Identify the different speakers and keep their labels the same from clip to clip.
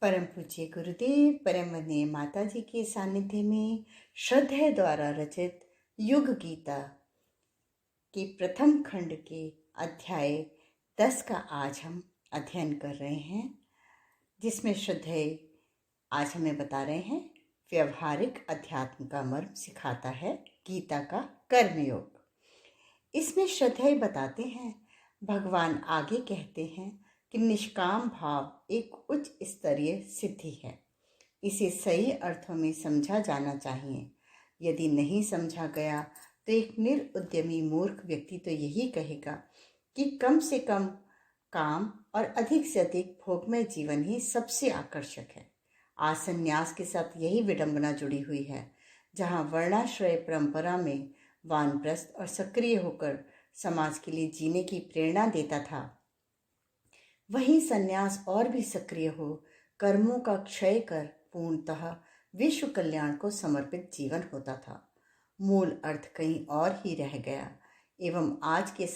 Speaker 1: परम पूज्य गुरुदेव परम वंदनीय माता जी के सानिध्य में श्रद्धेय द्वारा रचित युग गीता के प्रथम खंड के अध्याय 10 का आज हम अध्ययन कर रहे हैं, जिसमें श्रद्धेय आज हमें बता रहे हैं व्यवहारिक अध्यात्म का मर्म सिखाता है गीता का कर्मयोग। इसमें श्रद्धेय बताते हैं, भगवान आगे कहते हैं कि निष्काम भाव एक उच्च स्तरीय सिद्धि है। इसे सही अर्थों में समझा जाना चाहिए। यदि नहीं समझा गया तो एक निरुद्यमी मूर्ख व्यक्ति तो यही कहेगा कि कम से कम काम और अधिक से अधिक भोगमय जीवन ही सबसे आकर्षक है। आज संन्यास के साथ यही विडंबना जुड़ी हुई है। जहाँ वर्णाश्रय परंपरा में वानप्रस्थ और सक्रिय होकर समाज के लिए जीने की प्रेरणा देता था, वहीं संन्यास और भी सक्रिय हो कर्मों का क्षय कर पूर्णतः विश्व कल्याण को समर्पित जीवन होता था। मूल अर्थ कहीं और ही रह गया एवं आज के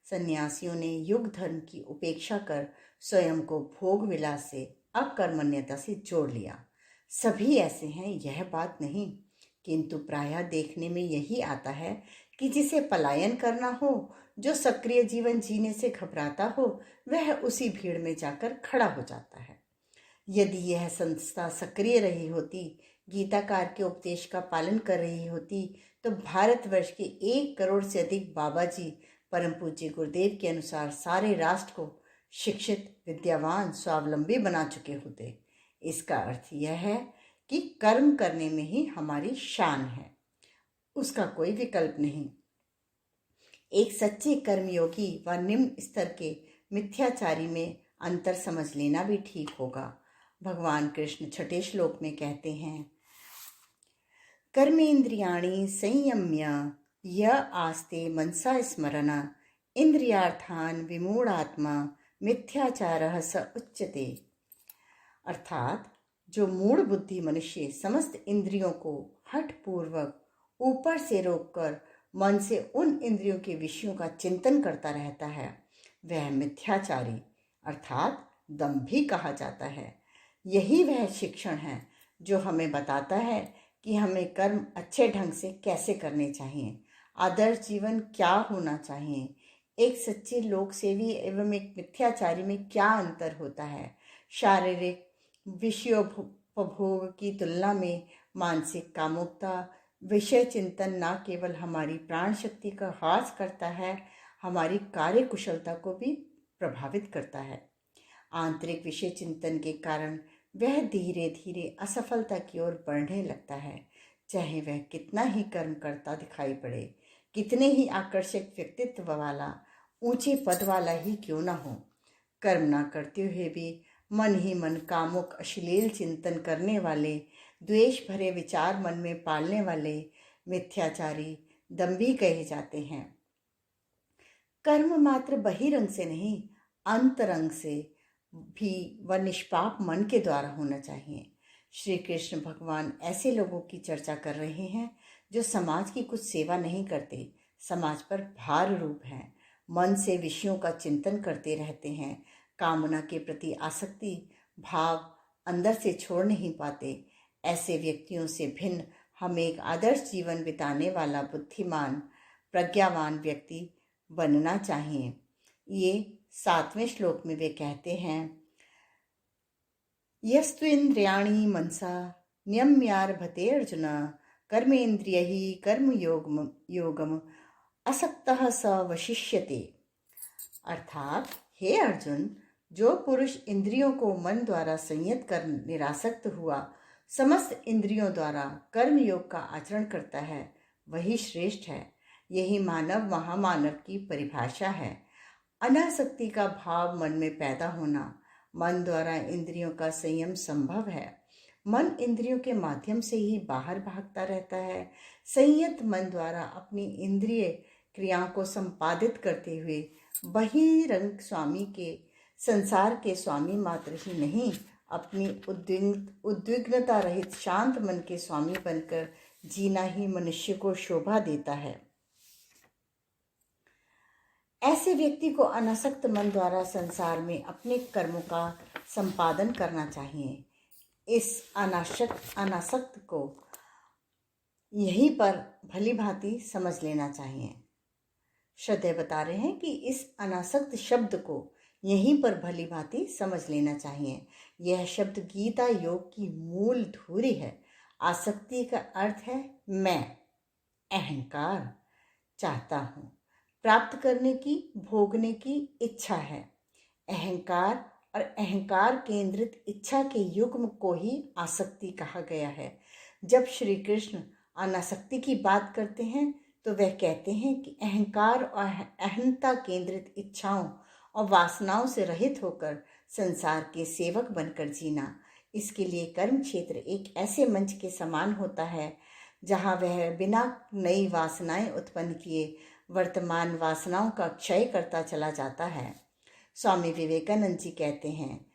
Speaker 1: सन्यासियों ने युग धर्म की उपेक्षा कर स्वयं को भोग विलास से अकर्मण्यता से जोड़ लिया। सभी ऐसे हैं यह बात नहीं, किंतु प्रायः देखने में यही आता है कि जिसे पलायन करना हो, जो सक्रिय जीवन जीने से घबराता हो, वह उसी भीड़ में जाकर खड़ा हो जाता है। यदि यह संस्था सक्रिय रही होती, गीताकार के उपदेश का पालन कर रही होती, तो भारतवर्ष के 1 करोड़ से अधिक बाबा जी परम पूज्य गुरुदेव के अनुसार सारे राष्ट्र को शिक्षित, विद्यावान, स्वावलंबी बना चुके होते। इसका अर्थ यह है कि कर्म करने में ही हमारी शान है, उसका कोई विकल्प नहीं। एक सच्चे कर्मयोगी व निम्न स्तर के मिथ्याचारी में अंतर समझ लेना भी ठीक होगा। भगवान कृष्ण छठे श्लोक में कहते हैं, कर्मेन्द्रियाणि संयम्य य आस्ते मनसा स्मरण इंद्रियार्थान विमूढ़ात्मा मिथ्याचारः स उच्यते। अर्थात जो मूढ़ बुद्धि मनुष्य समस्त इंद्रियों को हठपूर्वक ऊपर से रोककर मन से उन इंद्रियों के विषयों का चिंतन करता रहता है, वह मिथ्याचारी अर्थात दंभी कहा जाता है। यही वह शिक्षण है जो हमें बताता है कि हमें कर्म अच्छे ढंग से कैसे करने चाहिए, आदर्श जीवन क्या होना चाहिए, एक सच्चे लोक सेवी एवं एक मिथ्याचारी में क्या अंतर होता है। शारीरिक विषयोपभोग की तुलना में मानसिक कामुकता विषय चिंतन न केवल हमारी प्राण शक्ति का ह्रास करता है, हमारी कार्य कुशलता को भी प्रभावित करता है। आंतरिक विषय चिंतन के कारण वह धीरे धीरे असफलता की ओर बढ़ने लगता है, चाहे वह कितना ही कर्म करता दिखाई पड़े, कितने ही आकर्षक व्यक्तित्व वाला, ऊंचे पद वाला ही क्यों न हो। कर्म न करते हुए भी मन ही मन कामुक अश्लील चिंतन करने वाले, द्वेष भरे विचार मन में पालने वाले मिथ्याचारी दंभी कहे जाते हैं। कर्म मात्र बहिरंग से नहीं, अंतरंग से भी व निष्पाप मन के द्वारा होना चाहिए। श्री कृष्ण भगवान ऐसे लोगों की चर्चा कर रहे हैं जो समाज की कुछ सेवा नहीं करते, समाज पर भार रूप हैं, मन से विषयों का चिंतन करते रहते हैं, कामना के प्रति आसक्ति भाव अंदर से छोड़ नहीं पाते। ऐसे व्यक्तियों से भिन्न हमें एक आदर्श जीवन बिताने वाला बुद्धिमान प्रज्ञावान व्यक्ति बनना चाहिए। ये 7वें श्लोक में वे कहते हैं, यस्तु इंद्रियाणि मनसा नियम्यारभते अर्जुन कर्मेन्द्रियैः कर्मयोगम असक्तः स वशिष्यते। अर्थात हे अर्जुन, जो पुरुष इंद्रियों को मन द्वारा संयत कर निरासक्त हुआ समस्त इंद्रियों द्वारा कर्मयोग का आचरण करता है, वही श्रेष्ठ है। यही मानव महामानव की परिभाषा है। अनासक्ति का भाव मन में पैदा होना, मन द्वारा इंद्रियों का संयम संभव है। मन इंद्रियों के माध्यम से ही बाहर भागता रहता है। संयत मन द्वारा अपनी इंद्रिय क्रियाओं को संपादित करते हुए बहिरंग स्वामी के संसार के स्वामी मात्र ही नहीं, अपनी उद्विग्नता रहित शांत मन के स्वामी बनकर जीना ही मनुष्य को शोभा देता है। ऐसे व्यक्ति को अनासक्त मन द्वारा संसार में अपने कर्मों का संपादन करना चाहिए। इस अनासक्त को यहीं पर भली भांति समझ लेना चाहिए। श्रद्धेय बता रहे हैं कि इस अनासक्त शब्द को यहीं पर भली भांति समझ लेना चाहिए। यह शब्द गीता योग की मूल धुरी है। आसक्ति का अर्थ है मैं, अहंकार, चाहता हूँ, प्राप्त करने की, भोगने की इच्छा है। अहंकार और अहंकार केंद्रित इच्छा के युग्म को ही आसक्ति कहा गया है। जब श्री कृष्ण अनासक्ति की बात करते हैं तो वह कहते हैं कि अहंकार और अहंता केंद्रित इच्छाओं और वासनाओं से रहित होकर संसार के सेवक बनकर जीना। इसके लिए कर्म क्षेत्र एक ऐसे मंच के समान होता है जहाँ वह बिना नई वासनाएं उत्पन्न किए वर्तमान वासनाओं का क्षय करता चला जाता है। स्वामी विवेकानंद जी कहते हैं,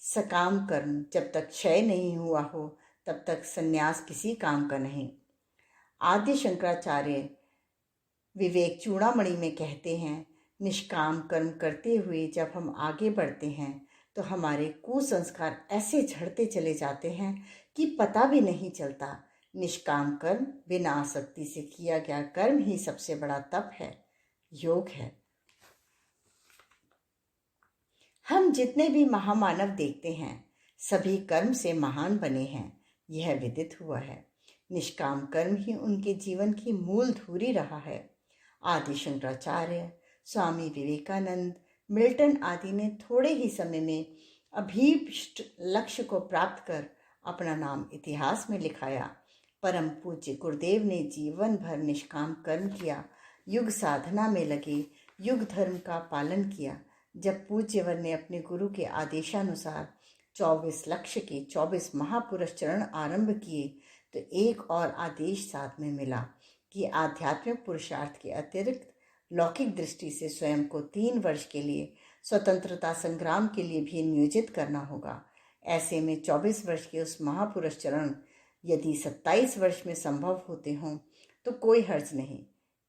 Speaker 1: सकाम कर्म जब तक क्षय नहीं हुआ हो तब तक संन्यास किसी काम का नहीं। आद्य शंकराचार्य विवेक चूड़ामणि में कहते हैं, निष्काम कर्म करते हुए जब हम आगे बढ़ते हैं तो हमारे कुसंस्कार ऐसे झड़ते चले जाते हैं कि पता भी नहीं चलता। निष्काम कर्म, बिना आसक्ति से किया गया कर्म ही सबसे बड़ा तप है, योग है। हम जितने भी महामानव देखते हैं सभी कर्म से महान बने हैं, यह विदित हुआ है। निष्काम कर्म ही उनके जीवन की मूल धुरी रहा है। आदि शंकराचार्य, स्वामी विवेकानंद, मिल्टन आदि ने थोड़े ही समय में अभीष्ट लक्ष्य को प्राप्त कर अपना नाम इतिहास में लिखाया। परम पूज्य गुरुदेव ने जीवन भर निष्काम कर्म किया, युग साधना में लगे, युग धर्म का पालन किया। जब पूज्यवर ने अपने गुरु के आदेशानुसार 24 लक्ष्य के 24 महापुरुष चरण आरंभ किए तो एक और आदेश साथ में मिला कि आध्यात्मिक पुरुषार्थ के अतिरिक्त लौकिक दृष्टि से स्वयं को 3 वर्ष के लिए स्वतंत्रता संग्राम के लिए भी नियोजित करना होगा। ऐसे में 24 वर्ष के उस महापुरुष चरण यदि 27 वर्ष में संभव होते हों तो कोई हर्ज नहीं,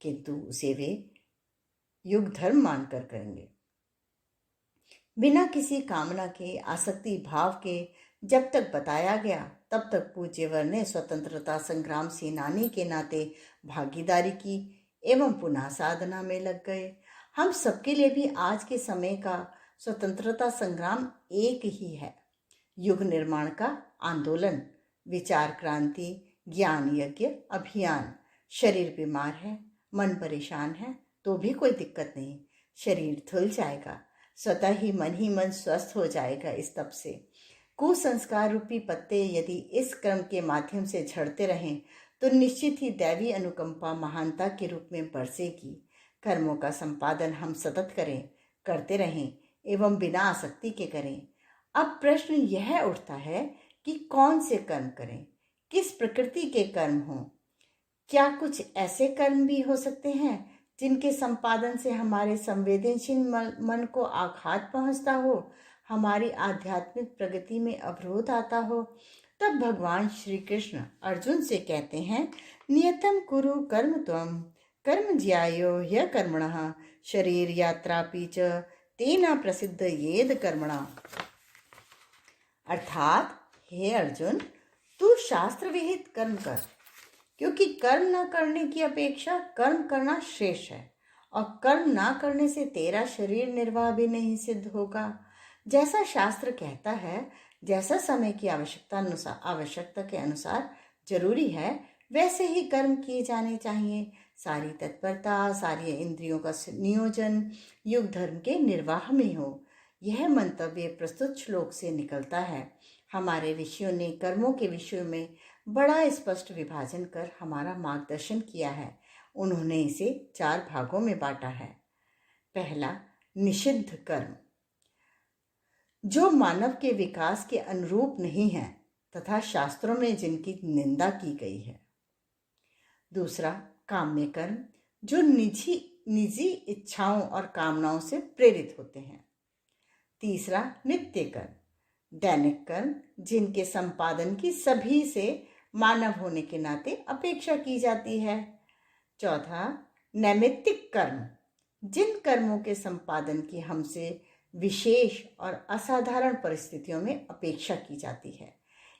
Speaker 1: किंतु उसे वे युग धर्म मानकर करेंगे। बिना किसी कामना के, आसक्ति भाव के जब तक बताया गया तब तक पूज्यवर ने स्वतंत्रता संग्राम सेनानी के नाते भागीदारी की एवं पुनः साधना में लग गए। हम सबके लिए भी आज के समय का स्वतंत्रता संग्राम एक ही है, युग निर्माण का आंदोलन, विचार क्रांति, ज्ञान यज्ञ अभियान। शरीर बीमार है, मन परेशान है तो भी कोई दिक्कत नहीं, शरीर धुल जाएगा, स्वतः ही मन स्वस्थ हो जाएगा। इस तप से कुसंस्कार रूपी पत्ते यदि इस क्रम के माध्यम से झड़ते रहें तो निश्चित ही दैवी अनुकंपा महानता के रूप में बरसेगी। कर्मों का संपादन हम सतत करते रहें एवं बिना आसक्ति के करें। अब प्रश्न यह उठता है कि कौन से कर्म करें, किस प्रकृति के कर्म हों। क्या कुछ ऐसे कर्म भी हो सकते हैं जिनके संपादन से हमारे संवेदनशील मन को आघात पहुंचता हो, हमारी आध्यात्मिक प्रगति में अवरोध आता हो? तब भगवान श्री कृष्ण अर्जुन से कहते हैं, नियतम कुरु कर्म त्वम कर्म ज्यायो ह्य कर्मणः शरीर यात्रापि च तेना प्रसिद्ध येद कर्मणा। अर्थात हे अर्जुन, तू शास्त्र विहित कर्म कर, क्योंकि कर्म न करने की अपेक्षा कर्म करना श्रेष्ठ है, और कर्म ना करने से तेरा शरीर निर्वाह भी नहीं सिद्ध होगा। जैसा शास्त्र कहता है, जैसा समय की आवश्यकता के अनुसार जरूरी है, वैसे ही कर्म किए जाने चाहिए। सारी तत्परता, सारी इंद्रियों का नियोजन युग धर्म के निर्वाह में हो। यह मंतव्य प्रस्तुत श्लोक से निकलता है। हमारे ऋषियों ने कर्मों के विषय में बड़ा स्पष्ट विभाजन कर हमारा मार्गदर्शन किया है। उन्होंने इसे 4 भागों में बांटा है। पहला, निषिद्ध कर्म, जो मानव के विकास के अनुरूप नहीं है तथा शास्त्रों में जिनकी निंदा की गई है। दूसरा, काम्य कर्म, जो निजी इच्छाओं और कामनाओं से प्रेरित होते हैं। तीसरा, नित्य कर्म, दैनिक कर्म, जिनके संपादन की सभी से मानव होने के नाते अपेक्षा की जाती है। चौथा, नैमित्तिक कर्म, जिन कर्मों के संपादन की हमसे विशेष और असाधारण परिस्थितियों में अपेक्षा की जाती है,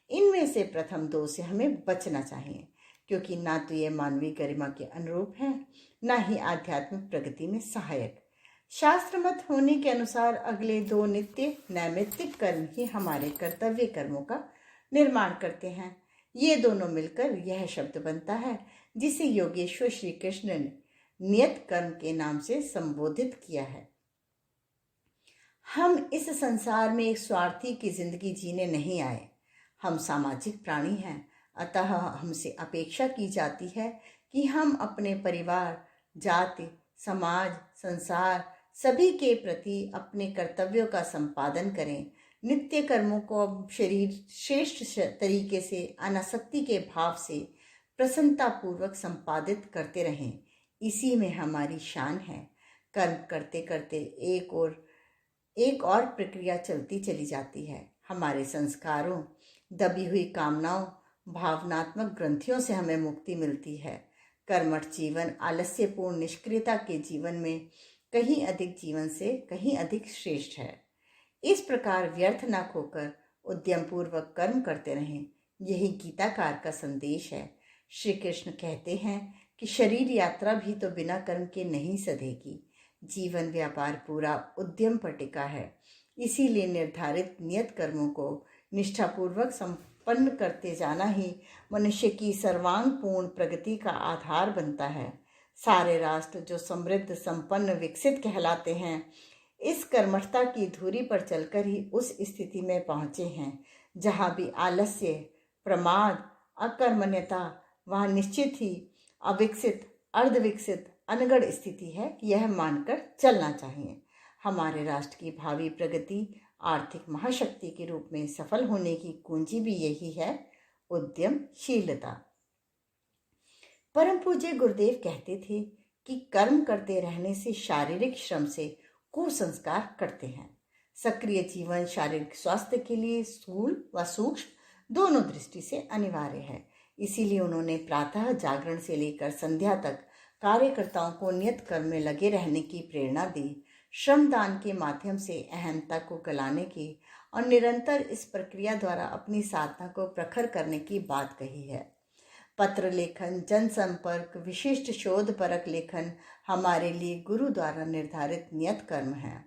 Speaker 1: इनमें से प्रथम दो से हमें बचना चाहिए, क्योंकि ना तो ये मानवीय गरिमा के अनुरूप हैं, ना ही आध्यात्मिक प्रगति में सहायक। शास्त्र मत होने के अनुसार अगले दो नित्य नैमित्तिक कर्म ही हमारे कर्तव्य कर्मों का निर्माण करते हैं। ये दोनों मिलकर यह शब्द बनता है जिसे योगेश्वर श्री कृष्ण ने नियत कर्म के नाम से संबोधित किया है। हम इस संसार में एक स्वार्थी की जिंदगी जीने नहीं आए। हम सामाजिक प्राणी हैं, अतः हमसे अपेक्षा की जाती है कि हम अपने परिवार, जाति, समाज, संसार सभी के प्रति अपने कर्तव्यों का संपादन करें। नित्य कर्मों को शरीर श्रेष्ठ तरीके से अनासक्ति के भाव से प्रसन्नता पूर्वक संपादित करते रहें। इसी में हमारी शान है। कर्म करते करते एक और प्रक्रिया चलती चली जाती है। हमारे संस्कारों, दबी हुई कामनाओं, भावनात्मक ग्रंथियों से हमें मुक्ति मिलती है। कर्मठ जीवन आलस्यपूर्ण निष्क्रियता के जीवन में कहीं अधिक जीवन से कहीं अधिक श्रेष्ठ है। इस प्रकार व्यर्थ न खोकर उद्यम पूर्वक कर्म करते रहें, यही गीताकार का संदेश है। श्री कृष्ण कहते हैं कि शरीर यात्रा भी तो बिना कर्म के नहीं सधेगी। जीवन व्यापार पूरा उद्यम पर टिका है। इसीलिए निर्धारित नियत कर्मों को निष्ठापूर्वक संपन्न करते जाना ही मनुष्य की सर्वांगपूर्ण प्रगति का आधार बनता है। सारे राष्ट्र जो समृद्ध, संपन्न, विकसित कहलाते हैं, इस कर्मठता की धुरी पर चलकर ही उस स्थिति में पहुंचे हैं जहां भी आलस्य, प्रमाद, अकर्मण्यता, वहां निश्चित ही अविकसित, अर्धविकसित, अनगढ़ स्थिति है, यह मानकर चलना चाहिए। हमारे राष्ट्र की भावी प्रगति आर्थिक महाशक्ति के रूप में सफल होने की कुंजी भी यही है, उद्यमशीलता। परम पूज्य गुरुदेव कहते थे कि कर्म करते रहने से शारीरिक श्रम से कुसंस्कार करते हैं। सक्रिय जीवन शारीरिक स्वास्थ्य के लिए स्थूल व सूक्ष्म दोनों दृष्टि से अनिवार्य है। इसीलिए उन्होंने प्रातः जागरण से लेकर संध्या तक कार्यकर्ताओं को नियत कर्म में लगे रहने की प्रेरणा दी। श्रमदान के माध्यम से अहंता को गलाने की और निरंतर इस प्रक्रिया द्वारा अपनी साधना को प्रखर करने की बात कही है। पत्र लेखन, जनसंपर्क, विशिष्ट शोध परक लेखन हमारे लिए गुरु द्वारा निर्धारित नियत कर्म है,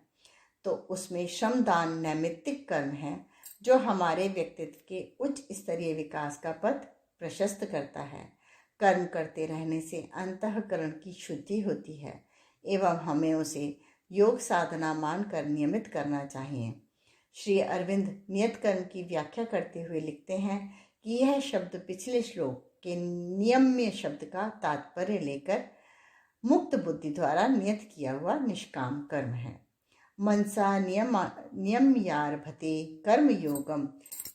Speaker 1: तो उसमें श्रमदान नैमित्तिक कर्म है जो हमारे व्यक्तित्व के उच्च स्तरीय विकास का पथ प्रशस्त करता है। कर्म करते रहने से अंतःकरण की शुद्धि होती है एवं हमें उसे योग साधना मानकर नियमित करना चाहिए। श्री अरविंद नियत कर्म की व्याख्या करते हुए लिखते हैं कि यह शब्द पिछले श्लोक के नियम्य शब्द का तात्पर्य लेकर मुक्त बुद्धि द्वारा नियत किया हुआ निष्काम कर्म है। मनसा नियम्यारभते कर्म योगम,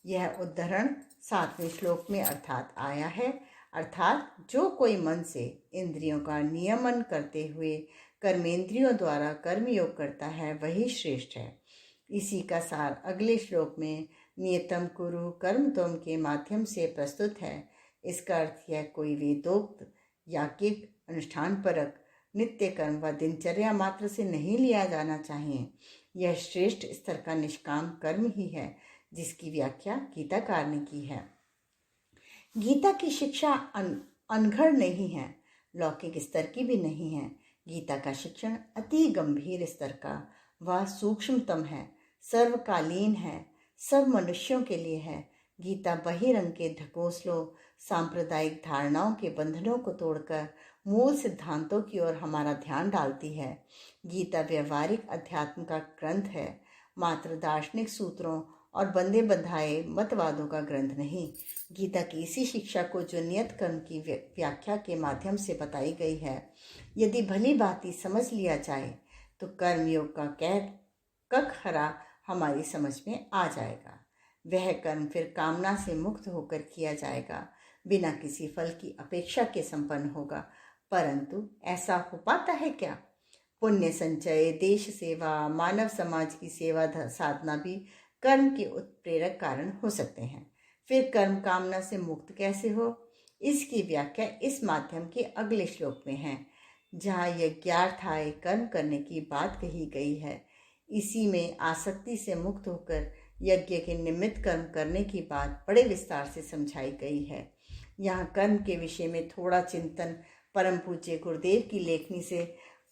Speaker 1: यह उद्धरण 7वें श्लोक में अर्थात आया है। अर्थात जो कोई मन से इंद्रियों का नियमन करते हुए कर्मेंद्रियों द्वारा कर्मयोग करता है वही श्रेष्ठ है। इसी का सार अगले श्लोक में नियतम कुरु कर्म त्वम के माध्यम से प्रस्तुत है। इसका अर्थ यह कोई वेदोक्त, याज्ञिक, अनुष्ठान परक नित्य कर्म व दिनचर्या मात्र से नहीं लिया जाना चाहिए। यह श्रेष्ठ स्तर का निष्काम कर्म ही है जिसकी व्याख्या गीताकार ने की है। गीता की शिक्षा अनघड़ नहीं है, लौकिक स्तर की भी नहीं है। गीता का शिक्षण अति गंभीर स्तर का व सूक्ष्मतम है, सर्वकालीन है, सब मनुष्यों के लिए है। गीता बहिरंग के ढकोसलों, सांप्रदायिक धारणाओं के बंधनों को तोड़कर मूल सिद्धांतों की ओर हमारा ध्यान डालती है। गीता व्यवहारिक अध्यात्म का ग्रंथ है, मात्र दार्शनिक सूत्रों और बंधे बंधाए मतवादों का ग्रंथ नहीं। गीता की इसी शिक्षा को जो नियत कर्म की व्याख्या के माध्यम से बताई गई है, यदि भली भांति समझ लिया जाए तो कर्मयोग का कखहरा हमारी समझ में आ जाएगा। वह कर्म फिर कामना से मुक्त होकर किया जाएगा, बिना किसी फल की अपेक्षा के संपन्न होगा। परंतु ऐसा हो पाता है क्या? पुण्य संचय, देश सेवा, मानव समाज की सेवा साधना भी कर्म के उत्प्रेरक कारण हो सकते हैं। फिर कर्म कामना से मुक्त कैसे हो, इसकी व्याख्या इस माध्यम के अगले श्लोक में है। जहाँ यज्ञार्थाय कर्म करने की बात कही गई है, इसी में आसक्ति से मुक्त होकर यज्ञ के निमित्त कर्म करने की बात बड़े विस्तार से समझाई गई है। यहाँ कर्म के विषय में थोड़ा चिंतन परम पूज्य गुरुदेव की लेखनी से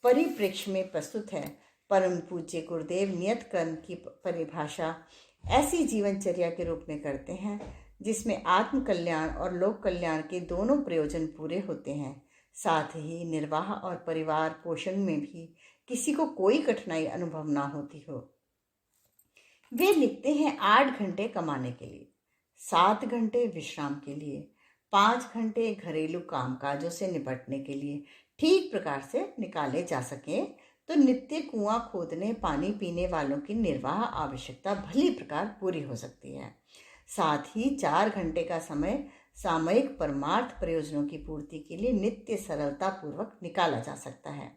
Speaker 1: परिप्रेक्ष्य में प्रस्तुत है। परम पूज्य गुरुदेव नियत कर्म की परिभाषा ऐसी जीवनचर्या के रूप में करते हैं जिसमें आत्म कल्याण और लोक कल्याण के दोनों प्रयोजन पूरे होते हैं। साथ ही निर्वाह और परिवार पोषण में भी किसी को कोई कठिनाई अनुभव ना होती हो। वे लिखते हैं 8 घंटे कमाने के लिए, 7 घंटे विश्राम के लिए, 5 घंटे घरेलू कामकाजों से निपटने के लिए ठीक प्रकार से निकाले जा सके तो नित्य कुआं खोदने पानी पीने वालों की निर्वाह आवश्यकता भली प्रकार पूरी हो सकती है। साथ ही 4 घंटे का समय सामयिक परमार्थ प्रयोजनों की पूर्ति के लिए नित्य सरलता पूर्वक निकाला जा सकता है।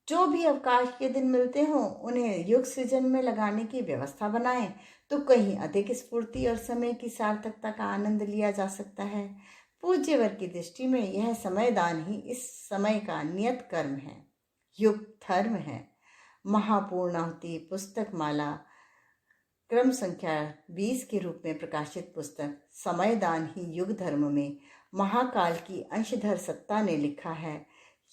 Speaker 1: जो भी अवकाश के दिन मिलते हों उन्हें युग सृजन में लगाने की व्यवस्था बनाएं तो कहीं अधिक स्फूर्ति और समय की सार्थकता का आनंद लिया जा सकता है। पूज्यवर की दृष्टि में यह समय दान ही इस समय का नियत कर्म है, युग धर्म है। महापूर्णाहुति पुस्तक माला क्रम संख्या 20 के रूप में प्रकाशित पुस्तक समय दान ही युग धर्म में महाकाल की अंशधर सत्ता ने लिखा है।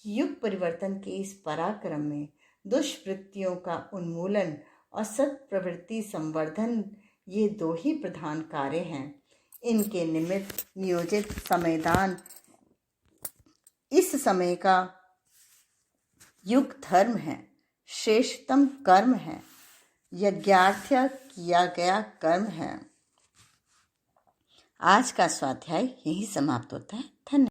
Speaker 1: युग परिवर्तन के इस पराक्रम में दुष्वृत्तियों का उन्मूलन और सत प्रवृत्ति संवर्धन ये 2 ही प्रधान कार्य हैं। इनके निमित्त नियोजित समयदान इस समय का युग धर्म है, श्रेष्ठतम कर्म है, यज्ञार्थ्य किया गया कर्म है। आज का स्वाध्याय यही समाप्त होता है। धन्यवाद।